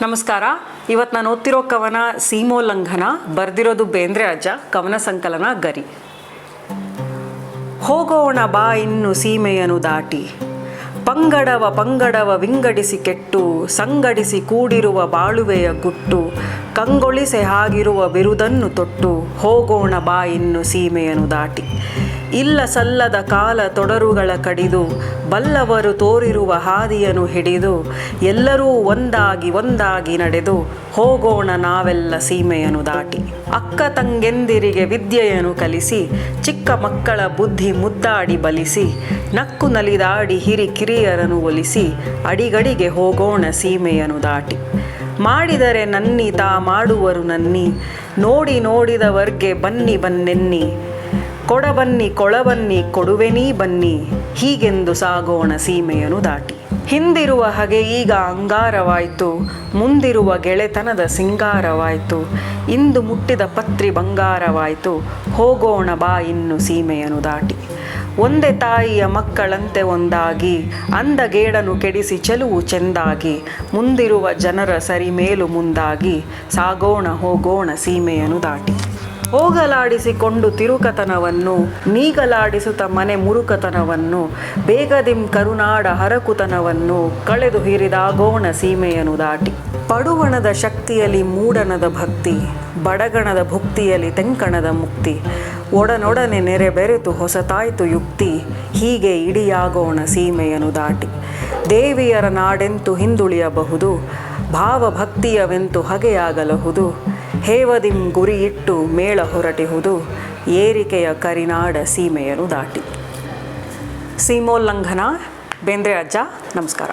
ನಮಸ್ಕಾರ. ಇವತ್ತು ನಾನು ಓದ್ತಿರೋ ಕವನ ಸೀಮೋಲ್ಲಂಘನ, ಬರೆದಿರೋದು ಬೇಂದ್ರೆ ಅಜ್ಜ, ಕವನ ಸಂಕಲನ ಗರಿ. ಹೋಗೋಣ ಬಾ ಇನ್ನು ಸೀಮೆಯನ್ನು ದಾಟಿ, ಪಂಗಡವ ವಿಂಗಡಿಸಿ ಕೆಟ್ಟು, ಸಂಗಡಿಸಿ ಕೂಡಿರುವ ಬಾಳುವೆಯ ಗುಟ್ಟು, ಕಂಗೊಳಿಸೆ ಹಾಗಿರುವ ಬಿರುದನ್ನು ತೊಟ್ಟು, ಹೋಗೋಣ ಬಾ ಇನ್ನು ಸೀಮೆಯನ್ನು ದಾಟಿ. ಇಲ್ಲ ಸಲ್ಲದ ಕಾಲ ತೊಡರುಗಳ ಕಡಿದು, ಬಲ್ಲವರು ತೋರಿರುವ ಹಾದಿಯನ್ನು ಹಿಡಿದು, ಎಲ್ಲರೂ ಒಂದಾಗಿ ನಡೆದು, ಹೋಗೋಣ ನಾವೆಲ್ಲ ಸೀಮೆಯನ್ನು ದಾಟಿ. ಅಕ್ಕ ತಂಗೆಂದಿರಿಗೆ ವಿದ್ಯೆಯನ್ನು ಕಲಿಸಿ, ಚಿಕ್ಕ ಮಕ್ಕಳ ಬುದ್ಧಿ ಮುದ್ದಾಡಿ ಬಲಿಸಿ, ನಕ್ಕು ನಲಿದಾಡಿ ಕಿರಿಯರನ್ನು ಒಲಿಸಿ, ಅಡಿಗಡಿಗೆ ಹೋಗೋಣ ಸೀಮೆಯನ್ನು ದಾಟಿ. ಮಾಡಿದರೆ ನನ್ನಿ ತಾ ಮಾಡುವರು ನನ್ನಿ, ನೋಡಿದವರ್ಗೆ ಬನ್ನೆನ್ನಿ, ಕೊಳಬನ್ನಿ ಕೊಡುವೆನೀ ಬನ್ನಿ, ಹೀಗೆಂದು ಸಾಗೋಣ ಸೀಮೆಯನ್ನು ದಾಟಿ. ಹಿಂದಿರುವ ಹಗೆ ಈಗ ಅಂಗಾರವಾಯಿತು, ಮುಂದಿರುವ ಗೆಳೆತನದ ಸಿಂಗಾರವಾಯಿತು, ಇಂದು ಮುಟ್ಟಿದ ಪತ್ರಿ ಬಂಗಾರವಾಯಿತು, ಹೋಗೋಣ ಬಾ ಇನ್ನು ಸೀಮೆಯನ್ನು ದಾಟಿ. ಒಂದೇ ತಾಯಿಯ ಮಕ್ಕಳಂತೆ ಒಂದಾಗಿ, ಅಂದಗೇಡನು ಕೆಡಿಸಿ ಚೆಲುವು ಚೆಂದಾಗಿ, ಮುಂದಿರುವ ಜನರ ಸರಿ ಮೇಲು ಮುಂದಾಗಿ, ಹೋಗೋಣ ಸೀಮೆಯನ್ನು ದಾಟಿ. ಹೋಗಲಾಡಿಸಿಕೊಂಡು ತಿರುಕತನವನ್ನು, ನೀಗಲಾಡಿಸುತ್ತ ಮನೆ ಮುರುಕತನವನ್ನು, ಬೇಗದಿಂ ಕರುನಾಡ ಹರಕುತನವನ್ನು, ಕಳೆದು ಹಿರಿದಾಗೋಣ ಸೀಮೆಯನ್ನು ದಾಟಿ. ಪಡುವಣದ ಶಕ್ತಿಯಲ್ಲಿ ಮೂಡಣದ ಭಕ್ತಿ, ಬಡಗಣದ ಭುಕ್ತಿಯಲ್ಲಿ ತೆಂಕಣದ ಮುಕ್ತಿ, ಒಡನೊಡನೆ ನೆರೆ ಬೆರೆತು ಹೊಸತಾಯ್ತು ಯುಕ್ತಿ, ಹೀಗೆ ಇಡಿಯಾಗೋಣ ಸೀಮೆಯನ್ನು ದಾಟಿ. ದೇವಿಯರ ನಾಡೆಂತು ಹಿಂದುಳಿಯಬಹುದು, ಭಾವಭಕ್ತಿಯವೆಂತು ಹಗೆಯಾಗಲಹುದು, ಹೇವದಿಂ ಗುರಿಯಿಟ್ಟು ಮೇಳ ಹೊರಟಿಹುದು, ಏರಿಕೆಯ ಕರಿನಾಡ ಸೀಮೆಯನ್ನು ದಾಟಿ. ಸೀಮೋಲ್ಲಂಘನ, ಬೇಂದ್ರೆ ಅಜ್ಜ. ನಮಸ್ಕಾರ.